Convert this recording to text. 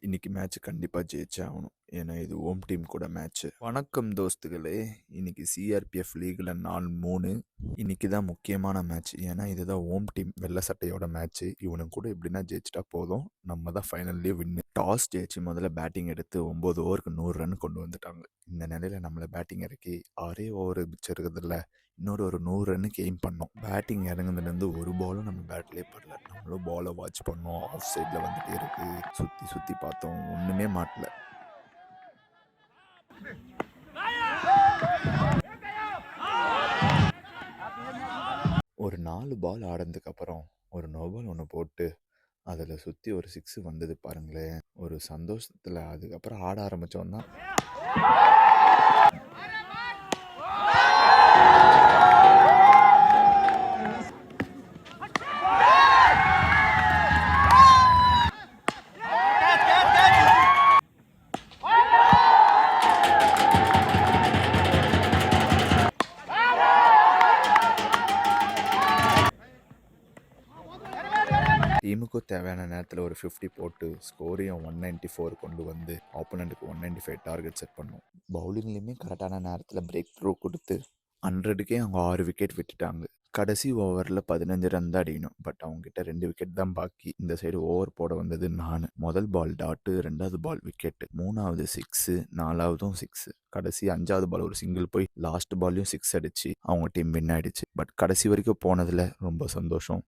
இன்னைக்கு மேட்ச் கண்டிப்பாக ஜெயிச்சே ஆகணும். ஏன்னா இது ஹோம் டீம் கூட மேட்ச்சு. வணக்கம் தோஸ்துகளே, இன்னைக்கு சிஆர்பிஎஃப் லீகில் நாள் 3. இன்னைக்கு தான் முக்கியமான மேட்ச். ஏன்னா இதுதான் ஹோம் டீம் வெள்ளை சட்டையோட மேட்ச்சு. இவனுக்கு கூட எப்படின்னா ஜெயிச்சிட்டா போதும், நம்ம தான் ஃபைனல்லே வின்னு. டாஸ் ஜெயிச்சு முதல்ல பேட்டிங் எடுத்து 9 ஓவருக்கு 100 ரன் கொண்டு வந்துட்டாங்க. இந்த நிலையில் நம்மளை பேட்டிங் இறக்கி 6 ஓவர் மிச்சம் இருக்குதுல்ல, இன்னொரு ஒரு 100 ரன்னுக்கு எய்ம் பண்ணோம். பேட்டிங் இறங்குனதுலேருந்து ஒரு பாலும் நம்ம பேட்லேயே படல. நம்மளும் பாலை வாட்ச் பண்ணோம். ஆஃப் சைடில் வந்துட்டே இருக்கு. சுற்றி பார்த்தோம், ஒன்றுமே மாட்டல. ஒரு 4 பால் ஆடினதுக்கப்புறம் ஒரு நோபால் ஒன்று போட்டு அதில் சுற்றி ஒரு 6 வந்தது பாருங்களேன். ஒரு சந்தோஷத்தில் அதுக்கப்புறம் ஆட ஆரம்பித்தோம் தான். டீமுக்கும் தேவையான நேரத்தில் ஒரு 50 போட்டு ஸ்கோரையும் 194 கொண்டு வந்து ஆப்போனண்ட்டுக்கு 195 டார்கெட் செட் பண்ணோம். பவுலிங்லேயுமே கரெக்டான நேரத்தில் பிரேக் த்ரூ கொடுத்து 100க்கே அவங்க 6 விக்கெட் விட்டுட்டாங்க. கடைசி ஓவரில் 15 ரன் தான் அடிக்கணும். பட் அவங்ககிட்ட 2 விக்கெட் தான் பாக்கி. இந்த சைடு ஓவர் போட வந்தது நான். முதல் பால் டாட்டு, 2வது பால் விக்கெட்டு, 3வது 6, 4வதும் 6. கடைசி 5வது பால் ஒரு சிங்கிள் போய் லாஸ்ட் பால்லையும் 6 அடிச்சு அவங்க டீம் வின் ஆயிடுச்சு. பட் கடைசி வரைக்கும் போனதில் ரொம்ப சந்தோஷம்.